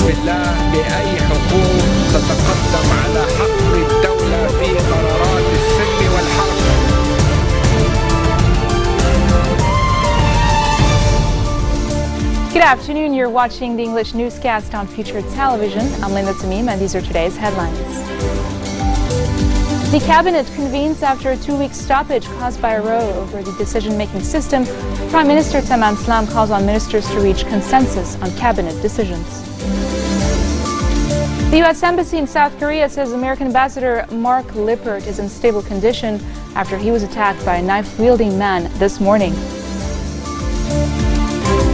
بالله بأي حقوق تتقدم على حق الدولة في قرارات السلم والحرب. Good afternoon. You're watching the English newscast on Future Television. I'm Linda Tamim, and these are today's headlines. The cabinet convenes after a 2-week stoppage caused by a row over the decision-making system. Prime Minister Tamam Salam calls on ministers to reach consensus on cabinet decisions. The U.S. Embassy in South Korea says American Ambassador Mark Lippert is in stable condition after he was attacked by a knife-wielding man this morning.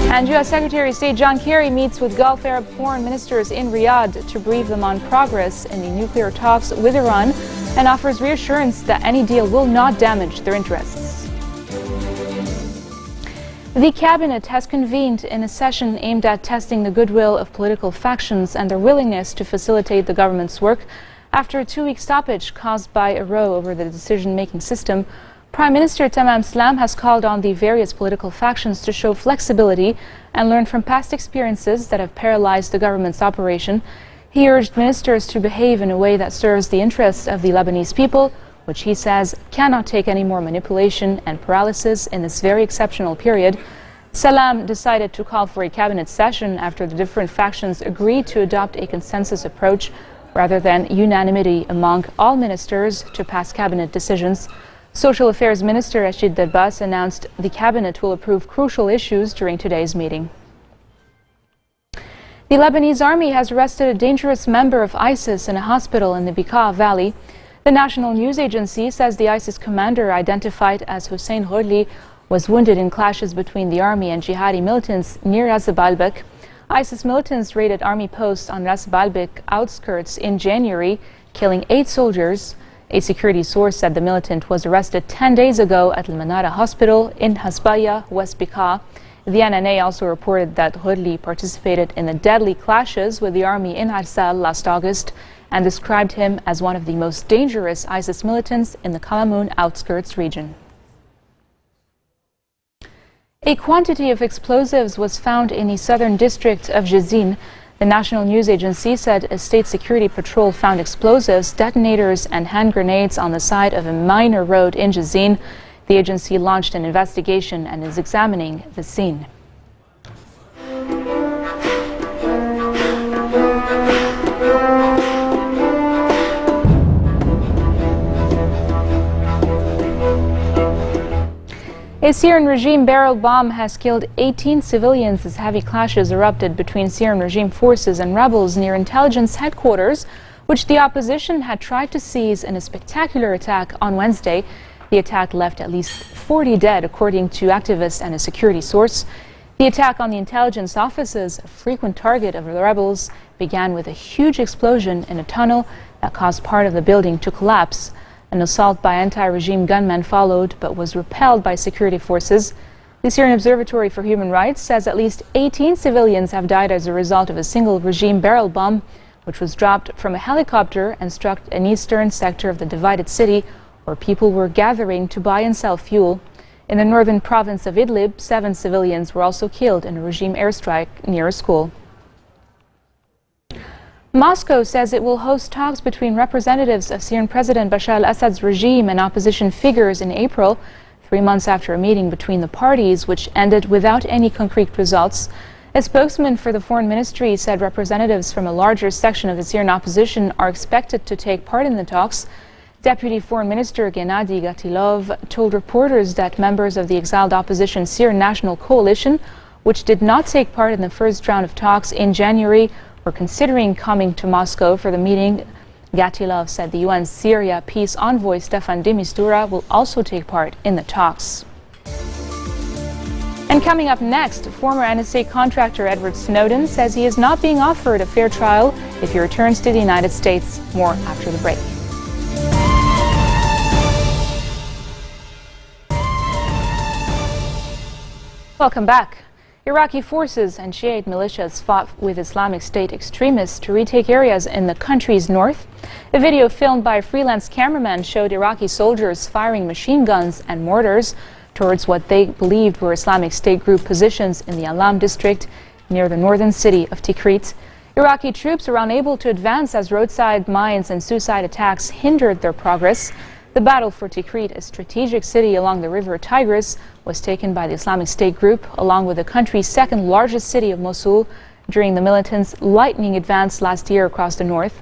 And U.S. Secretary of State John Kerry meets with Gulf Arab foreign ministers in Riyadh to brief them on progress in the nuclear talks with Iran and offers reassurance that any deal will not damage their interests. The cabinet has convened in a session aimed at testing the goodwill of political factions and their willingness to facilitate the government's work after a 2-week stoppage caused by a row over the decision-making system. Prime Minister Tamam Salam has called on the various political factions to show flexibility and learn from past experiences that have paralyzed the government's operation. He urged ministers to behave in a way that serves the interests of the Lebanese people, which he says cannot take any more manipulation and paralysis in this very exceptional period. Salam decided to call for a cabinet session after the different factions agreed to adopt a consensus approach rather than unanimity among all ministers to pass cabinet decisions. Social Affairs Minister Rashid Darbas announced the cabinet will approve crucial issues during today's meeting. The Lebanese army has arrested a dangerous member of ISIS in a hospital in the Bekaa Valley. The national news agency says the ISIS commander, identified as Hussein Ghorli, was wounded in clashes between the army and jihadi militants near Ras Baalbek. ISIS militants raided army posts on Ras Baalbek outskirts in January, killing 8 soldiers. A security source said the militant was arrested 10 days ago at Al Manara Hospital in Hasbaya, West Bekaa. The NNA also reported that Ghorli participated in the deadly clashes with the army in Arsal last August and described him as one of the most dangerous ISIS militants in the Kalamoun outskirts region. A quantity of explosives was found in the southern district of Jizin. The national news agency said a state security patrol found explosives, detonators and hand grenades on the side of a minor road in Jizin. The agency launched an investigation and is examining the scene. A Syrian regime barrel bomb has killed 18 civilians as heavy clashes erupted between Syrian regime forces and rebels near intelligence headquarters, which the opposition had tried to seize in a spectacular attack on Wednesday. The attack left at least 40 dead, according to activists and a security source. The attack on the intelligence offices, a frequent target of the rebels, began with a huge explosion in a tunnel that caused part of the building to collapse. An assault by anti-regime gunmen followed, but was repelled by security forces. The Syrian Observatory for Human Rights says at least 18 civilians have died as a result of a single regime barrel bomb, which was dropped from a helicopter and struck an eastern sector of the divided city, where people were gathering to buy and sell fuel. In the northern province of Idlib, 7 civilians were also killed in a regime airstrike near a school. Moscow says it will host talks between representatives of Syrian President Bashar al-Assad's regime and opposition figures in April, 3 months after a meeting between the parties, which ended without any concrete results. A spokesman for the foreign ministry said representatives from a larger section of the Syrian opposition are expected to take part in the talks. Deputy Foreign Minister Gennady Gatilov told reporters that members of the exiled opposition Syrian National Coalition, which did not take part in the first round of talks in January, were considering coming to Moscow for the meeting. Gatilov said the UN Syria peace envoy Staffan de Mistura will also take part in the talks. And coming up next, former NSA contractor Edward Snowden says he is not being offered a fair trial if he returns to the United States. More after the break. Welcome back. Iraqi forces and Shiite militias fought with Islamic State extremists to retake areas in the country's north. A video filmed by a freelance cameraman showed Iraqi soldiers firing machine guns and mortars towards what they believed were Islamic State group positions in the Alam district near the northern city of Tikrit. Iraqi troops were unable to advance as roadside mines and suicide attacks hindered their progress. The battle for Tikrit, a strategic city along the river Tigris, was taken by the Islamic State group, along with the country's second largest city of Mosul, during the militants' lightning advance last year across the north.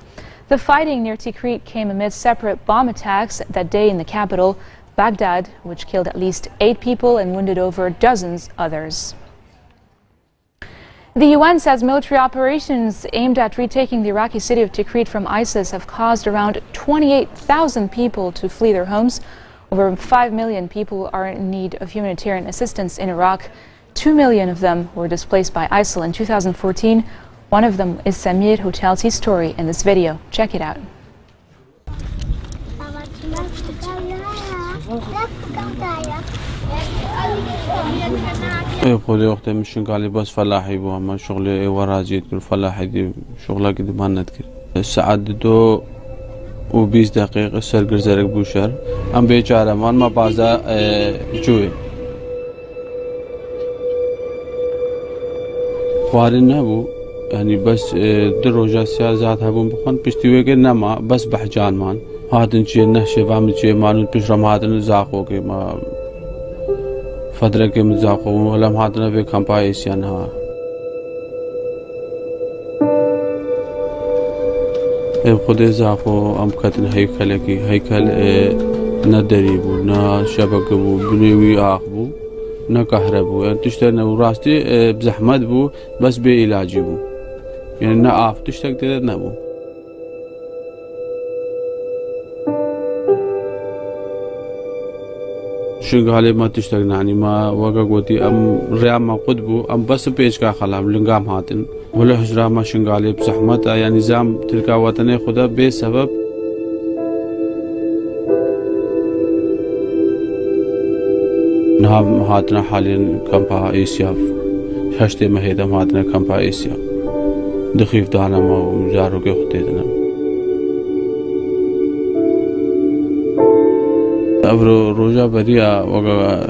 The fighting near Tikrit came amid separate bomb attacks that day in the capital, Baghdad, which killed at least 8 people and wounded over dozens others. The UN says military operations aimed at retaking the Iraqi city of Tikrit from ISIS have caused around 28,000 people to flee their homes. Over 5 million people are in need of humanitarian assistance in Iraq. 2 million of them were displaced by ISIL in 2014. One of them is Samir, who tells his story in this video. Check it out. خودی وقتی میشن کالی بس فلاحی بو اما شغل وراجیت کل فلاحی دی شغلا کدی ماند کرد ساعت 2 و 20 دقیقه سرگرزرک بوشر ام بیچاره من ما بازا جوی خوارن نبو يعني بس دروجة سياسات هبون بخون بيشتوي نما بس بحجان مان هادن شيء نهشة وامن شيء مانون بيشرم هادن زاقو كي ما فدرة كي مزاقو ولم هادن في كامبايس يانها خود زاقو أم كاتن هيكل كي هيكل ندريبو نا شبكبو بنيوي آخبو نا كهربو يعني تشتري وراستي بزحمت بو بس بعلاجي بو يعني نا آف تشتري تقدر نبو شو قالي ما تشتري يعني ما وقا قوتي أم ريام ما قدبو أم بس بيش كا خلام لنقام هاتن ولا هجرة ما شنقالي بزحمت يعني زام تلقى وطني خدا بسبب نعم هاتنا حاليا كامبا إيسيا هشتي مهيدا هاتنا كامبا إيسيا دخيف دانا ما ومجارو كي خطيتنا أبرو روجا بريا وقا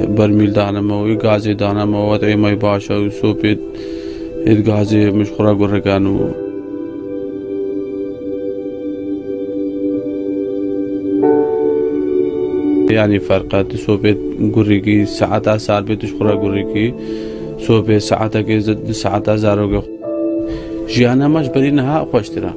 برميل دانا ما وغازي دانا ما وطعي ما يباشا وصوبيت غازي مشخورا قرقانو يعني فرقات صوبت غوريكي ساعات سال بيت شخرا غوريكي صوبت ساعات كي زد ساعات زارو جيانا مش برينها خوشترا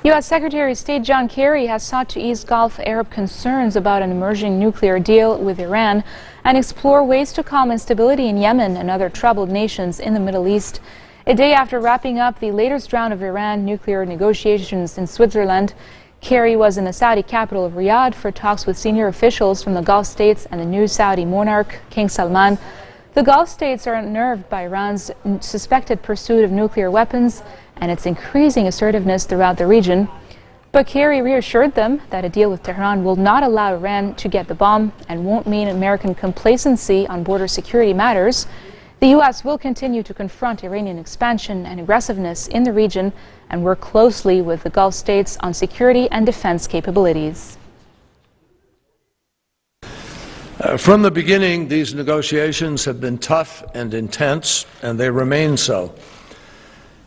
U.S. Secretary of State John Kerry has sought to ease Gulf Arab concerns about an emerging nuclear deal with Iran and explore ways to calm instability in Yemen and other troubled nations in the Middle East. A day after wrapping up the latest round of Iran nuclear negotiations in Switzerland, Kerry was in the Saudi capital of Riyadh for talks with senior officials from the Gulf states and the new Saudi monarch, King Salman. The Gulf states are unnerved by Iran's suspected pursuit of nuclear weapons and its increasing assertiveness throughout the region. But Kerry reassured them that a deal with Tehran will not allow Iran to get the bomb and won't mean American complacency on border security matters. The U.S. will continue to confront Iranian expansion and aggressiveness in the region and work closely with the Gulf states on security and defense capabilities. From the beginning, these negotiations have been tough and intense, and they remain so.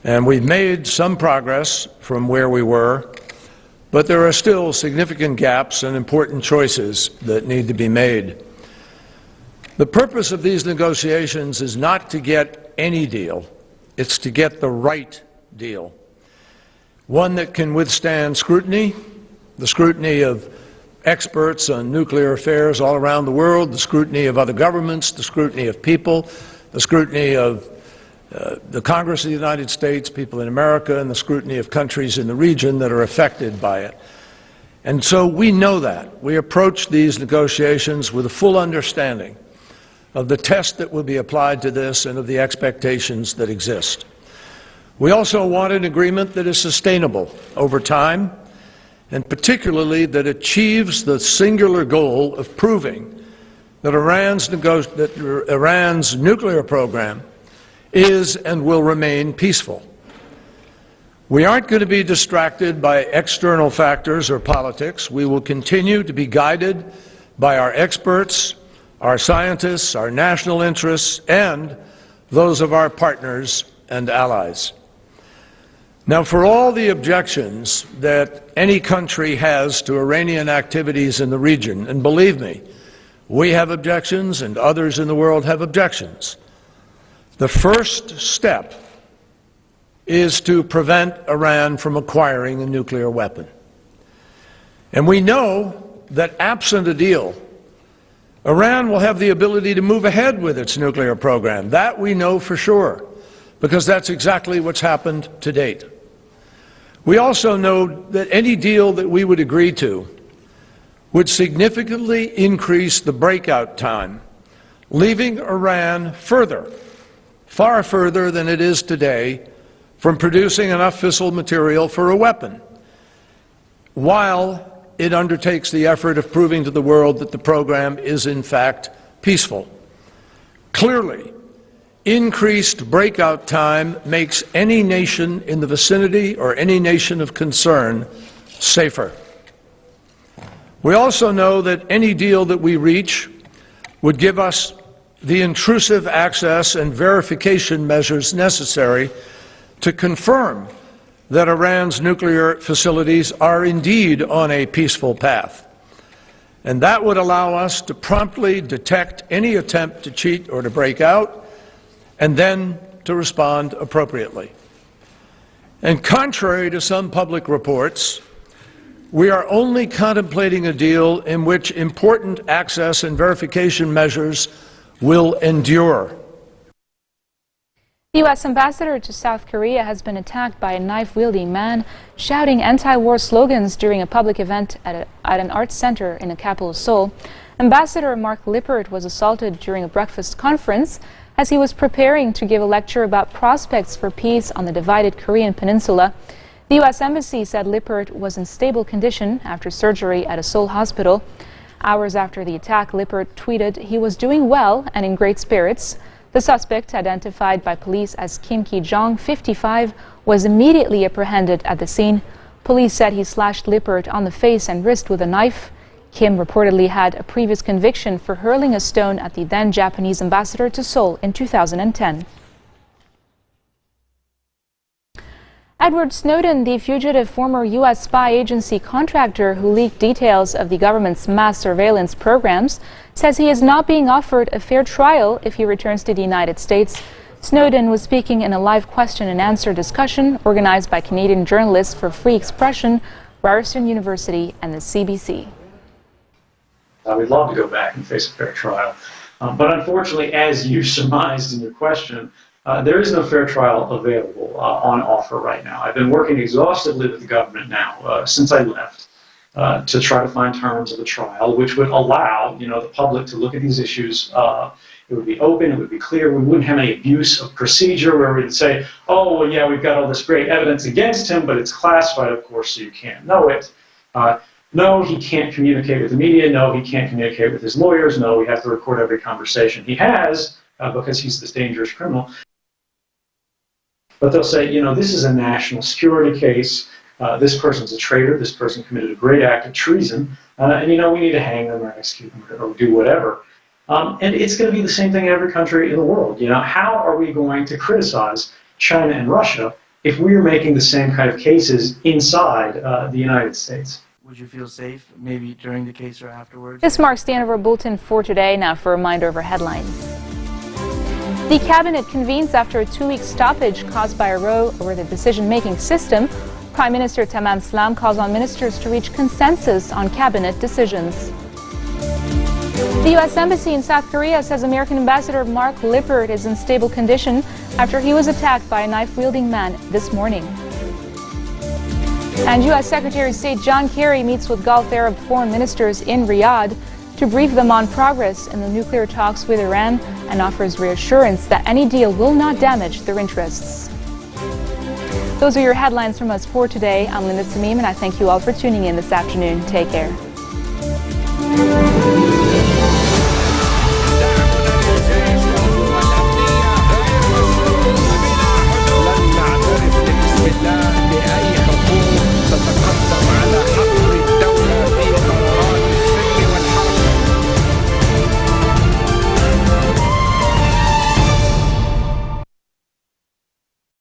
And we've made some progress from where we were, but there are still significant gaps and important choices that need to be made. The purpose of these negotiations is not to get any deal, it's to get the right deal. One that can withstand scrutiny, the scrutiny of experts on nuclear affairs all around the world, the scrutiny of other governments, the scrutiny of people, the scrutiny of the Congress of the United States, people in America, and the scrutiny of countries in the region that are affected by it. And so we know that. We approach these negotiations with a full understanding of the test that will be applied to this and of the expectations that exist. We also want an agreement that is sustainable over time, and particularly that achieves the singular goal of proving that Iran's nuclear program is and will remain peaceful. We aren't going to be distracted by external factors or politics. We will continue to be guided by our experts, our scientists, our national interests, and those of our partners and allies. Now, for all the objections that any country has to Iranian activities in the region, and believe me, we have objections and others in the world have objections, the first step is to prevent Iran from acquiring a nuclear weapon. And we know that absent a deal, Iran will have the ability to move ahead with its nuclear program. That we know for sure, because that's exactly what's happened to date. We also know that any deal that we would agree to would significantly increase the breakout time, leaving Iran further, far further than it is today, from producing enough fissile material for a weapon, while it undertakes the effort of proving to the world that the program is in fact peaceful. Clearly, increased breakout time makes any nation in the vicinity or any nation of concern safer. We also know that any deal that we reach would give us the intrusive access and verification measures necessary to confirm that Iran's nuclear facilities are indeed on a peaceful path. And that would allow us to promptly detect any attempt to cheat or to break out, and then to respond appropriately. And contrary to some public reports, we are only contemplating a deal in which important access and verification measures will endure. The U.S. ambassador to South Korea has been attacked by a knife-wielding man shouting anti-war slogans during a public event at an arts center in the capital of Seoul. Ambassador Mark Lippert was assaulted during a breakfast conference as he was preparing to give a lecture about prospects for peace on the divided Korean peninsula. The U.S. Embassy said Lippert was in stable condition after surgery at a Seoul hospital. Hours after the attack, Lippert tweeted he was doing well and in great spirits. The suspect, identified by police as Kim Ki-jong, 55, was immediately apprehended at the scene. Police said he slashed Lippert on the face and wrist with a knife. Kim reportedly had a previous conviction for hurling a stone at the then Japanese ambassador to Seoul in 2010. Edward Snowden, the fugitive former U.S. spy agency contractor who leaked details of the government's mass surveillance programs, says he is not being offered a fair trial if he returns to the United States. Snowden was speaking in a live question and answer discussion organized by Canadian Journalists for Free Expression, Ryerson University, and the CBC. We'd love to go back and face a fair trial. But unfortunately, as you surmised in your question, there is no fair trial available on offer right now. I've been working exhaustively with the government now since I left to try to find terms of a trial which would allow, the public to look at these issues. It would be open, it would be clear, we wouldn't have any abuse of procedure where we'd say, oh, well, yeah, we've got all this great evidence against him, but it's classified, of course, so you can't know it. No, he can't communicate with the media. No, he can't communicate with his lawyers. No, we have to record every conversation he has because he's this dangerous criminal. But they'll say, this is a national security case. This person's a traitor. This person committed a great act of treason. And, we need to hang them or execute them or do whatever. And it's going to be the same thing in every country in the world. How are we going to criticize China and Russia if we're making the same kind of cases inside the United States? Would you feel safe, maybe during the case or afterwards? This marks the end of our bulletin for today. Now for a reminder of our headlines. The cabinet convenes after a 2-week stoppage caused by a row over the decision-making system. Prime Minister Tamam Salam calls on ministers to reach consensus on cabinet decisions. The U.S. Embassy in South Korea says American Ambassador Mark Lippert is in stable condition after he was attacked by a knife-wielding man this morning. And U.S. Secretary of State John Kerry meets with Gulf Arab foreign ministers in Riyadh to brief them on progress in the nuclear talks with Iran and offers reassurance that any deal will not damage their interests. Those are your headlines from us for today. I'm Linda Tamim, and I thank you all for tuning in this afternoon. Take care.